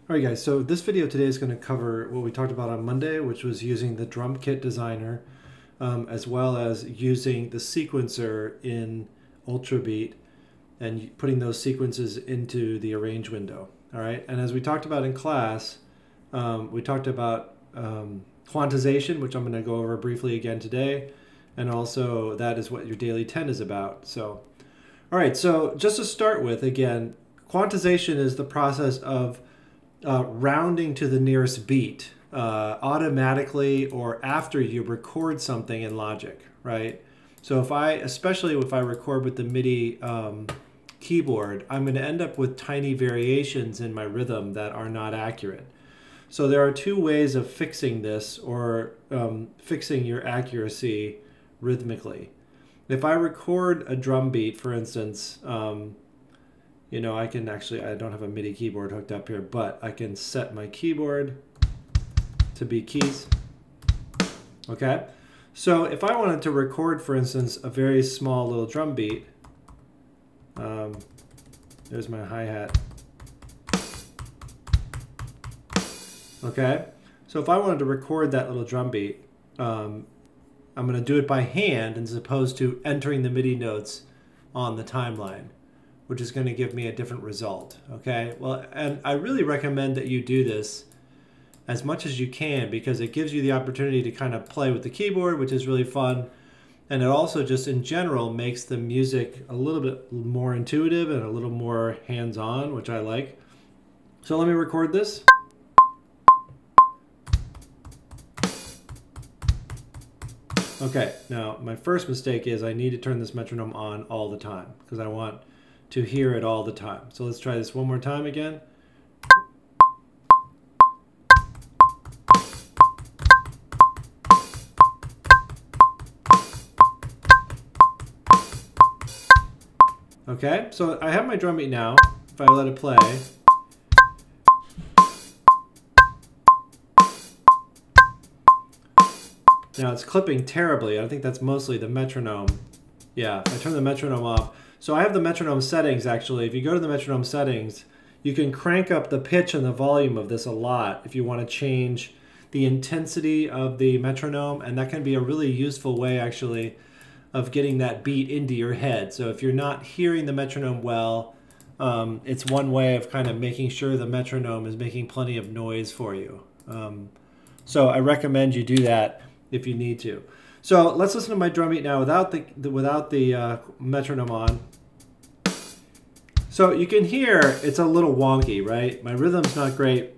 All right, guys, so this video today is going to cover what we talked about on Monday, which was using the drum kit designer, as well as using the sequencer in UltraBeat and putting those sequences into the arrange window. All right, and as we talked about in class, we talked about quantization, which I'm going to go over briefly again today, and also that is what your daily 10 is about. So, all right, so just to start with, again, quantization is the process of rounding to the nearest beat automatically or after you record something in Logic, right? So especially if I record with the MIDI keyboard, I'm going to end up with tiny variations in my rhythm that are not accurate. So there are two ways of fixing this, or fixing your accuracy rhythmically. If I record a drum beat, for instance, you know, I can actually, I don't have a MIDI keyboard hooked up here, but I can set my keyboard to be keys. Okay? So if I wanted to record, for instance, a very small little drum beat, there's my hi-hat. Okay? So if I wanted to record that little drum beat, I'm going to do it by hand as opposed to entering the MIDI notes on the timeline, which is going to give me a different result. Okay, well, and I really recommend that you do this as much as you can, because it gives you the opportunity to kind of play with the keyboard, which is really fun, and it also just in general makes the music a little bit more intuitive and a little more hands-on, which I like. So let me record this. Okay, now my first mistake is I need to turn this metronome on all the time because I want to hear it all the time. So let's try this one more time again. Okay, so I have my drum beat now. If I let it play, now it's clipping terribly. I think that's mostly the metronome. Yeah, I turn the metronome off. So I have the metronome settings actually. If you go to the metronome settings, you can crank up the pitch and the volume of this a lot if you want to change the intensity of the metronome, and that can be a really useful way actually of getting that beat into your head. So if you're not hearing the metronome well, it's one way of kind of making sure the metronome is making plenty of noise for you. So I recommend you do that if you need to. So let's listen to my drum beat now without the metronome on. So you can hear it's a little wonky, right? My rhythm's not great.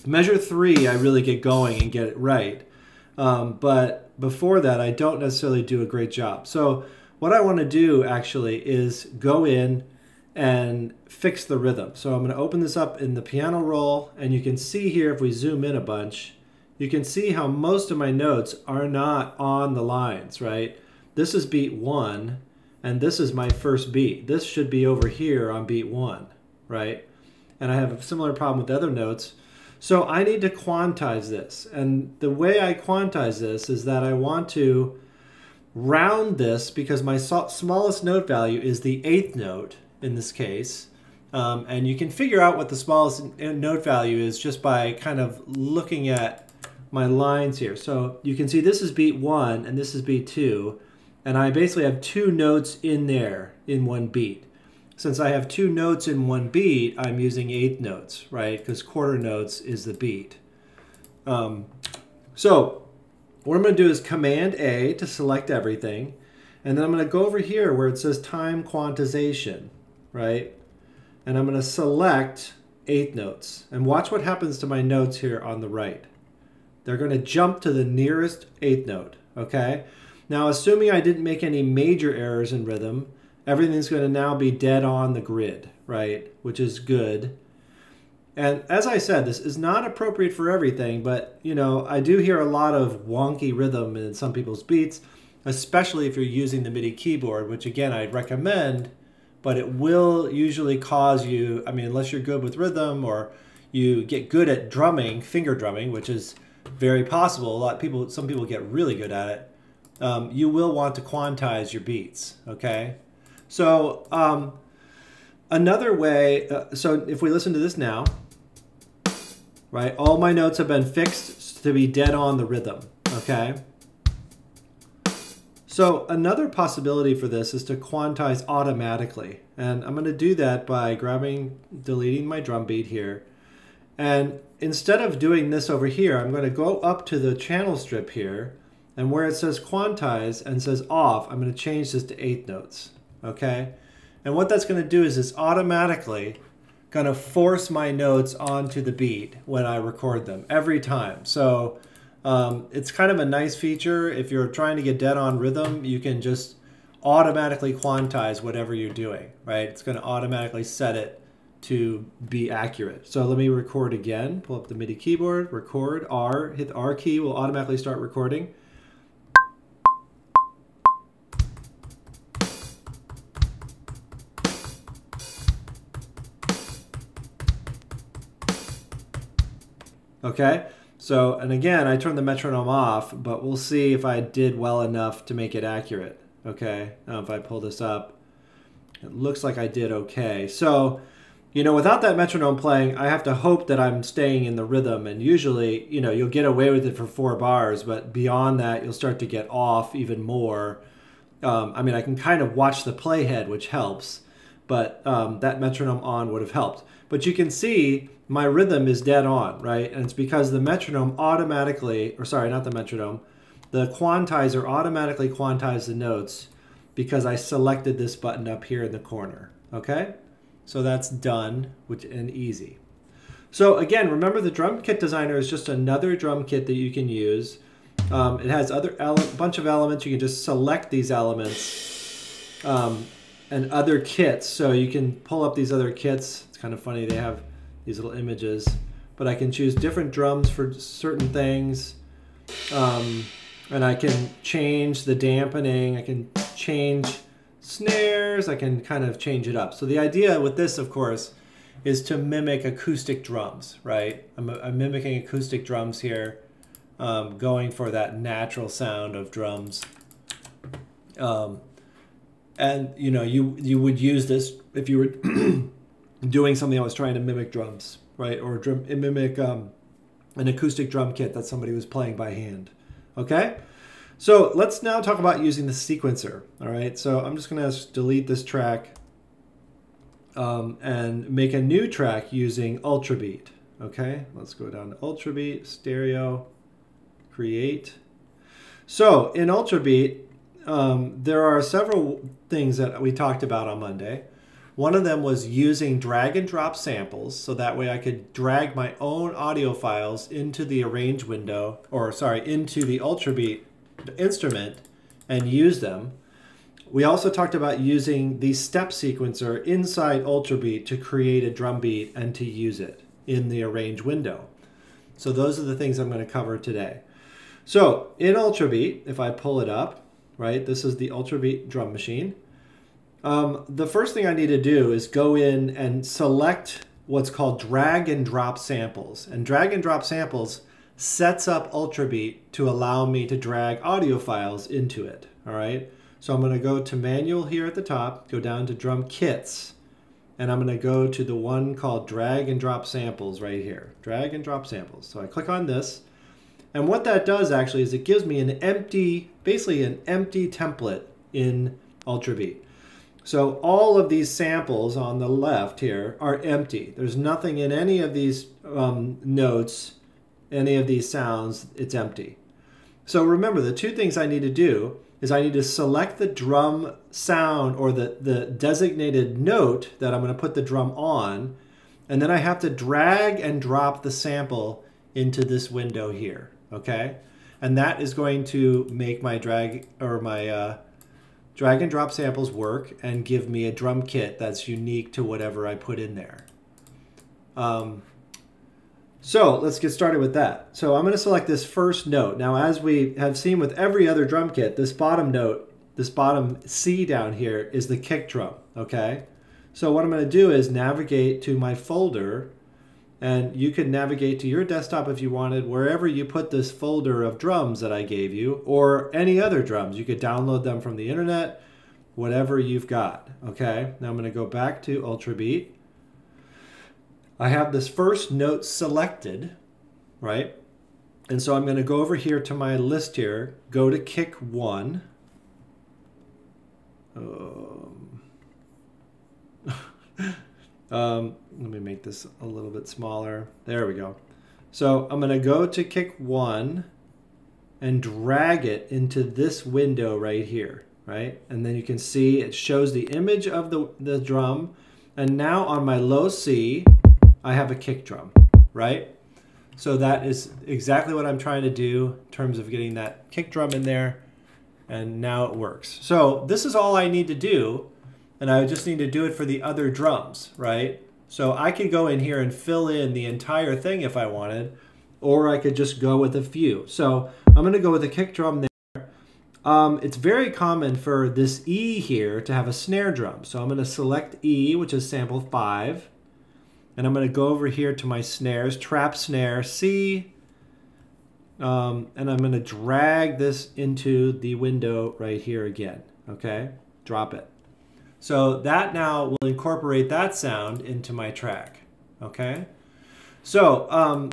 Measure 3, I really get going and get it right. But before that, I don't necessarily do a great job. So what I want to do actually is go in and fix the rhythm. So I'm going to open this up in the piano roll, and you can see here, if we zoom in a bunch, you can see how most of my notes are not on the lines, right? This is beat 1, and this is my first beat. This should be over here on beat 1, right? And I have a similar problem with the other notes. So I need to quantize this. And the way I quantize this is that I want to round this, because my smallest note value is the 8th note in this case. And you can figure out what the smallest note value is just by kind of looking at my lines here. So you can see this is beat 1 and this is beat 2, and I basically have 2 notes in there in one beat. Since I have 2 notes in one beat, I'm using 8th notes, right? Because quarter notes is the beat. So what I'm going to do is Command A to select everything, and then I'm going to go over here where it says time quantization, right? And I'm going to select 8th notes, and watch what happens to my notes here on the right. They're going to jump to the nearest 8th note, okay? Now, assuming I didn't make any major errors in rhythm, everything's going to now be dead on the grid, right? Which is good. And as I said, this is not appropriate for everything, but, you know, I do hear a lot of wonky rhythm in some people's beats, especially if you're using the MIDI keyboard, which, again, I'd recommend, but it will usually cause you, I mean, unless you're good with rhythm or you get good at drumming, finger drumming, which is very possible. A lot of people, some people get really good at it. You will want to quantize your beats, okay? So another way, so if we listen to this now, right? All my notes have been fixed to be dead on the rhythm, okay? So another possibility for this is to quantize automatically. And I'm going to do that by deleting my drum beat here. And instead of doing this over here, I'm going to go up to the channel strip here. And where it says quantize and says off, I'm going to change this to eighth notes. Okay? And what that's going to do is it's automatically going to force my notes onto the beat when I record them every time. So it's kind of a nice feature. If you're trying to get dead on rhythm, you can just automatically quantize whatever you're doing, right? It's going to automatically set it to be accurate. So let me record again. Pull up the MIDI keyboard, record, R, hit the R key, will automatically start recording. Okay, so, and again, I turned the metronome off, but we'll see if I did well enough to make it accurate. Okay, now if I pull this up, it looks like I did okay. So, you know, without that metronome playing, I have to hope that I'm staying in the rhythm, and usually, you know, you'll get away with it for 4 bars, but beyond that, you'll start to get off even more. I mean, I can kind of watch the playhead, which helps, but that metronome on would have helped. But you can see my rhythm is dead on, right? And it's because the metronome automatically, or sorry, not the metronome, the quantizer automatically quantized the notes because I selected this button up here in the corner, okay? So that's done and easy. So again, remember the drum kit designer is just another drum kit that you can use. It has bunch of elements. You can just select these elements and other kits. So you can pull up these other kits. It's kind of funny, they have these little images, but I can choose different drums for certain things. And I can change the dampening. I can change snares. I can kind of change it up. So the idea with this, of course, is to mimic acoustic drums, right? I'm mimicking acoustic drums here, going for that natural sound of drums. And you know, you would use this if you were doing something that was trying to mimic drums, right? Or mimic an acoustic drum kit that somebody was playing by hand. Okay? So let's now talk about using the sequencer. All right, so I'm just going to delete this track and make a new track using UltraBeat. Okay, let's go down to UltraBeat, stereo, create. So in UltraBeat, there are several things that we talked about on Monday. One of them was using drag and drop samples, so that way I could drag my own audio files into the arrange window, or sorry, into the UltraBeat instrument and use them. We also talked about using the step sequencer inside UltraBeat to create a drum beat and to use it in the arrange window. So those are the things I'm going to cover today. So in UltraBeat, if I pull it up, right, this is the UltraBeat drum machine. The first thing I need to do is go in and select what's called drag and drop samples. And drag and drop samples sets up UltraBeat to allow me to drag audio files into it. All right. So I'm going to go to manual here at the top, go down to drum kits, and I'm going to go to the one called drag and drop samples right here. Drag and drop samples. So I click on this. And what that does actually is it gives me an empty, basically an empty template in UltraBeat. So all of these samples on the left here are empty. There's nothing in any of these notes, any of these sounds, it's empty. So remember, the two things I need to do is I need to select the drum sound or the designated note that I'm going to put the drum on, and then I have to drag and drop the sample into this window here, okay? And that is going to make my drag and drop samples work and give me a drum kit that's unique to whatever I put in there. So let's get started with that. So I'm going to select this first note. Now, as we have seen with every other drum kit, this bottom note, this bottom C down here is the kick drum, okay? So what I'm going to do is navigate to my folder, and you can navigate to your desktop if you wanted, wherever you put this folder of drums that I gave you, or any other drums. You could download them from the internet, whatever you've got, okay? Now I'm going to go back to UltraBeat. I have this first note selected, right? And so I'm going to go over here to my list here, go to kick 1. Let me make this a little bit smaller. There we go. So I'm going to go to kick 1 and drag it into this window right here, right? And then you can see it shows the image of the drum. And now on my low C, I have a kick drum, right? So that is exactly what I'm trying to do in terms of getting that kick drum in there. And now it works. So this is all I need to do. And I just need to do it for the other drums, right? So I could go in here and fill in the entire thing if I wanted, or I could just go with a few. So I'm going to go with a kick drum there. It's very common for this E here to have a snare drum. So I'm going to select E, which is sample 5. And I'm going to go over here to my snares, trap snare C. And I'm going to drag this into the window right here again. Okay, drop it. So that now will incorporate that sound into my track. Okay, so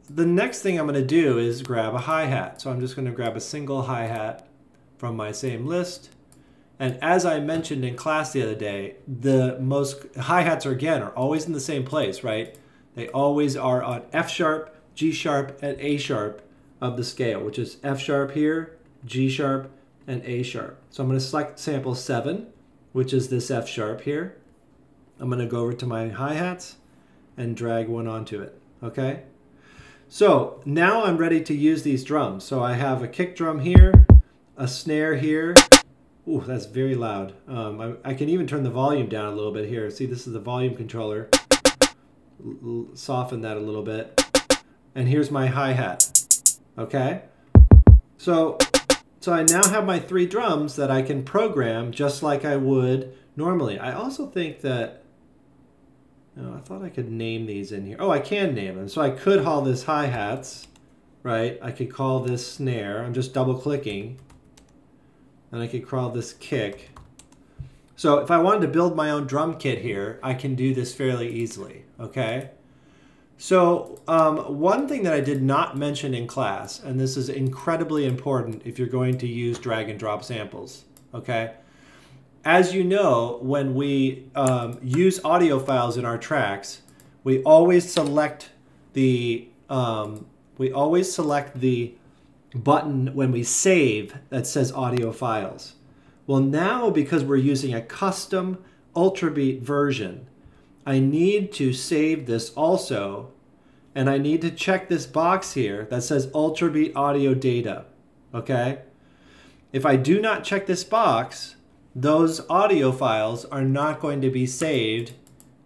the next thing I'm going to do is grab a hi-hat. So I'm just going to grab a single hi-hat from my same list. And as I mentioned in class the other day, the most hi-hats are always in the same place, right? They always are on F sharp, G sharp, and A sharp of the scale, which is F sharp here, G sharp, and A sharp. So I'm going to select sample 7, which is this F sharp here. I'm going to go over to my hi-hats and drag one onto it, okay? So now I'm ready to use these drums. So I have a kick drum here, a snare here. Ooh, that's very loud. I can even turn the volume down a little bit here. See, this is the volume controller. Soften that a little bit. And here's my hi-hat, okay? So I now have my 3 drums that I can program just like I would normally. I also think that, I thought I could name these in here. Oh, I can name them. So I could call this hi-hats, right? I could call this snare. I'm just double clicking. And I could call this kick. So if I wanted to build my own drum kit here, I can do this fairly easily, okay? So one thing that I did not mention in class, and this is incredibly important if you're going to use drag and drop samples, okay? As you know, when we use audio files in our tracks, we always select the button when we save that says audio files. Well, now because we're using a custom UltraBeat version, I need to save this also, and I need to check this box here that says UltraBeat audio data, okay? If I do not check this box, those audio files are not going to be saved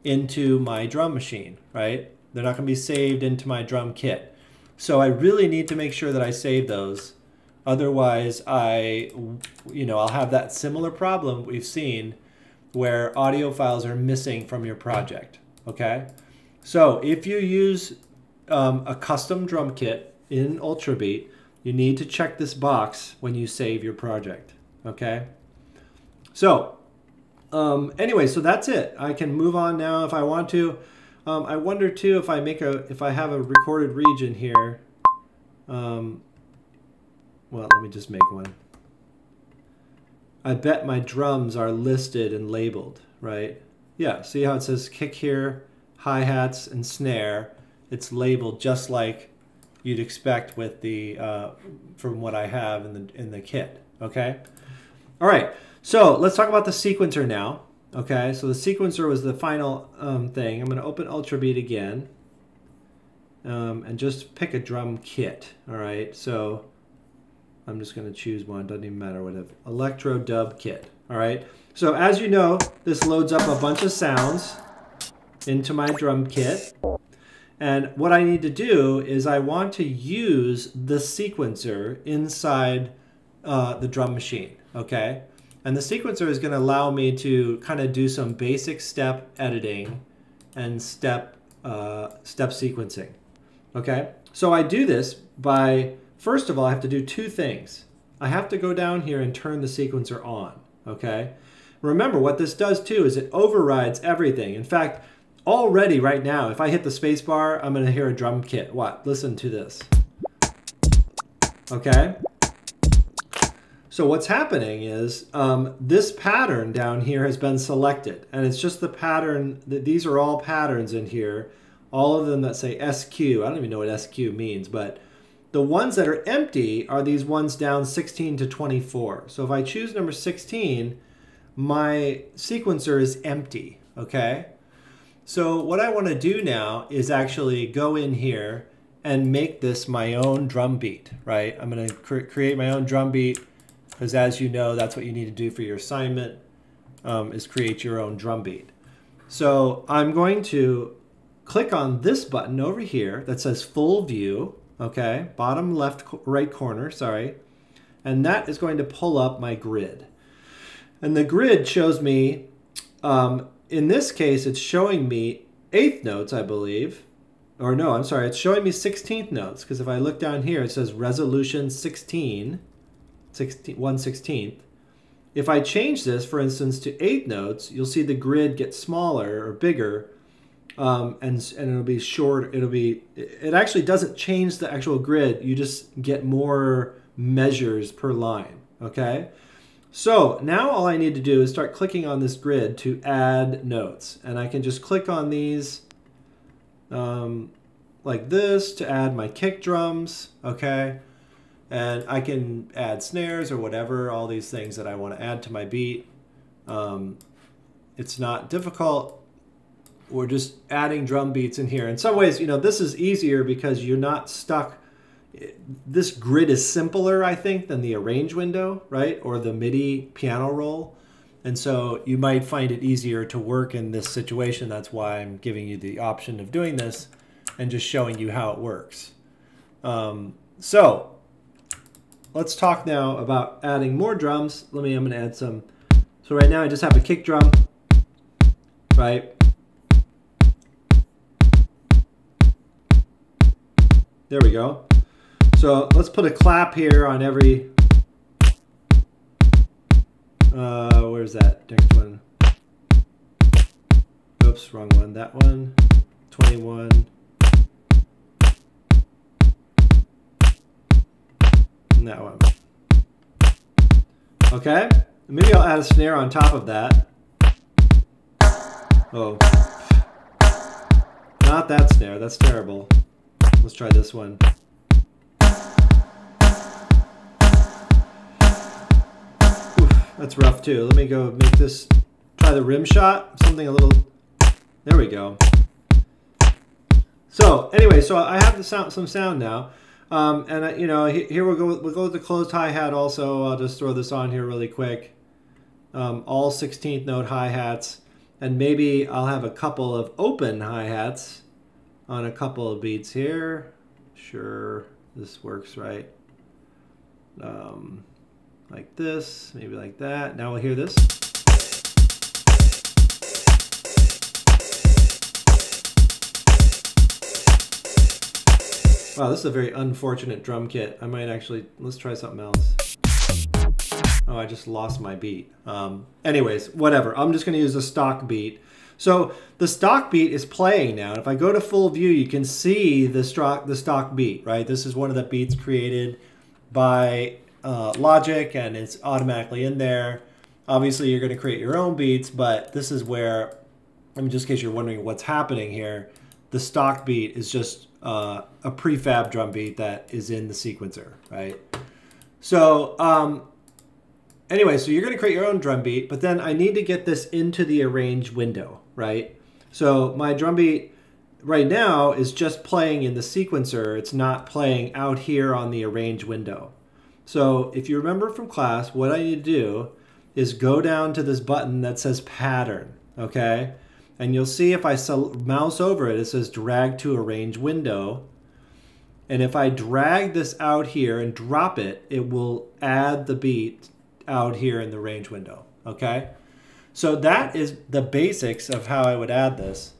into my drum machine, right? They're not going to be saved into my drum kit. So I really need to make sure that I save those. Otherwise, I'll have that similar problem we've seen where audio files are missing from your project, okay? So if you use a custom drum kit in UltraBeat, you need to check this box when you save your project, okay? So anyway, so that's it. I can move on now if I want to. I wonder too if I have a recorded region here. Well, let me just make one. I bet my drums are listed and labeled, right? Yeah, see how it says kick here, hi-hats, and snare. It's labeled just like you'd expect with the from what I have in the kit, okay? All right, so let's talk about the sequencer now. Okay, so the sequencer was the final thing. I'm going to open UltraBeat again and just pick a drum kit. All right, so I'm just going to choose one. Doesn't even matter whatever. Electro dub kit. All right, so as you know, this loads up a bunch of sounds into my drum kit. And what I need to do is I want to use the sequencer inside the drum machine. Okay. And the sequencer is going to allow me to kind of do some basic step editing and step sequencing. Okay, so I do this by, first of all, I have to do 2 things. I have to go down here and turn the sequencer on. Okay, remember what this does too is it overrides everything. In fact, already right now, if I hit the space bar, I'm going to hear a drum kit. What? Listen to this. Okay? So what's happening is this pattern down here has been selected. And it's just the pattern, these are all patterns in here. All of them that say SQ. I don't even know what SQ means, but the ones that are empty are these ones down 16 to 24. So if I choose number 16, my sequencer is empty, okay? So what I want to do now is actually go in here and make this my own drum beat, right? I'm going to create my own drum beat because, as you know, that's what you need to do for your assignment, is create your own drum beat. So I'm going to click on this button over here that says full view, okay? Bottom left, right corner, sorry. And that is going to pull up my grid. And the grid shows me, in this case, it's showing me 8th notes, I believe. Or no, I'm sorry, it's showing me 16th notes, because if I look down here, it says resolution 16, 1/16. If I change this, for instance, to 8 notes, you'll see the grid get smaller or bigger, and it'll be short. It actually doesn't change the actual grid. You just get more measures per line, okay? So now all I need to do is start clicking on this grid to add notes. And I can just click on these like this to add my kick drums, okay? And I can add snares or whatever, all these things that I want to add to my beat. It's not difficult. We're just adding drum beats in here. In some ways, you know, this is easier because you're not stuck. This grid is simpler, I think, than the arrange window, right? Or the MIDI piano roll. And so you might find it easier to work in this situation. That's why I'm giving you the option of doing this and just showing you how it works. So let's talk now about adding more drums. I'm going to add some. So right now I just have a kick drum, right? There we go. So let's put a clap here on every, where's that next one? Oops, wrong one. That one, 21. And that one. Okay, maybe I'll add a snare on top of that. Oh, not that snare, that's terrible. Let's try this one. That's rough too. Let me go make this, try the rim shot, something a little, there we go. So anyway, so I have the sound, some sound now. And you know, here we'll go with the closed hi-hat also. I'll just throw this on here really quick. All 16th note hi-hats. And maybe I'll have a couple of open hi-hats on a couple of beats here. Sure, this works, right? Like this, maybe like that. Now we'll hear this. Wow, this is a very unfortunate drum kit. I might actually, let's try something else. Oh, I just lost my beat. Anyways, whatever. I'm just going to use a stock beat. So the stock beat is playing now. If I go to full view, you can see the stock beat, right? This is one of the beats created by Logic, and it's automatically in there. Obviously, you're going to create your own beats, but this is where, I mean, just in case you're wondering what's happening here, the stock beat is just a prefab drum beat that is in the sequencer, right? So anyway, so you're going to create your own drum beat, but then I need to get this into the arrange window, right? So my drum beat right now is just playing in the sequencer. It's not playing out here on the arrange window. So if you remember from class, what I need to do is go down to this button that says pattern, okay? And you'll see if I mouse over it, it says drag to arrange window. And if I drag this out here and drop it, it will add the beat out here in the range window, okay? So that is the basics of how I would add this.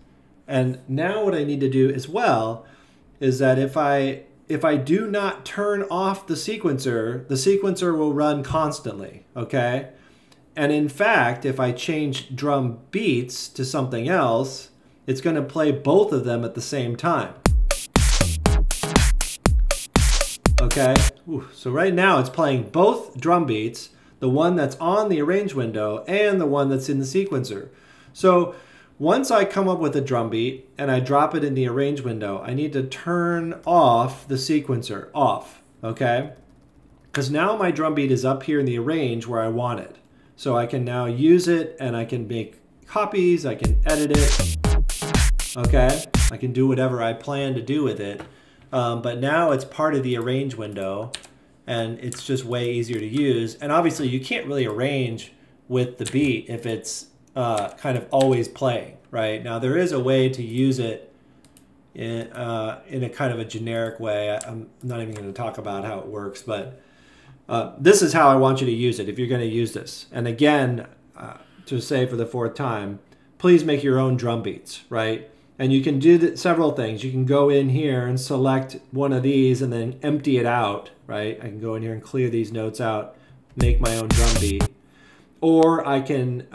And now what I need to do as well is that if I do not turn off the sequencer will run constantly, okay? And in fact, if I change drum beats to something else, it's going to play both of them at the same time. Okay, so right now it's playing both drum beats, the one that's on the arrange window and the one that's in the sequencer. So once I come up with a drum beat and I drop it in the arrange window, I need to turn off the sequencer, off, okay? Because now my drum beat is up here in the arrange where I want it. So I can now use it and I can make copies, I can edit it, okay? I can do whatever I plan to do with it. But now it's part of the arrange window and it's just way easier to use. And obviously you can't really arrange with the beat if it's kind of always playing, right? Now there is a way to use it in a kind of a generic way. I'm not even going to talk about how it works, but this is how I want you to use it if you're going to use this. And again, to say for the fourth time, please make your own drum beats, right? And you can do several things. You can go in here and select one of these and then empty it out, right? I can go in here and clear these notes out, make my own drum beat. Or I can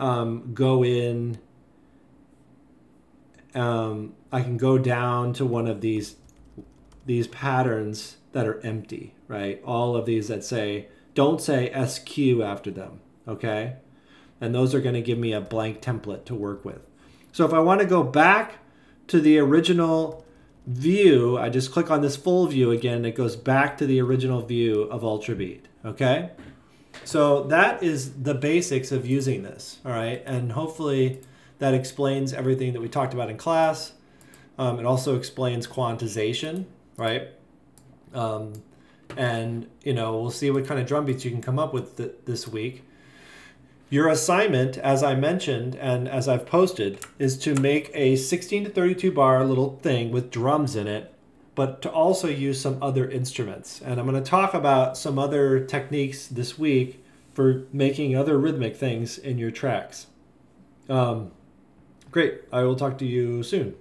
go in, I can go down to one of these patterns that are empty, right? All of these that say, don't say SQ after them, okay? And those are gonna give me a blank template to work with. So if I wanna go back to the original view, I just click on this full view again, it goes back to the original view of UltraBeat, okay? So that is the basics of using this, all right? And hopefully that explains everything that we talked about in class. It also explains quantization, right? And, you know, we'll see what kind of drum beats you can come up with this week. Your assignment, as I mentioned and as I've posted, is to make a 16 to 32 bar little thing with drums in it, but to also use some other instruments. And I'm going to talk about some other techniques this week for making other rhythmic things in your tracks. Great. I will talk to you soon.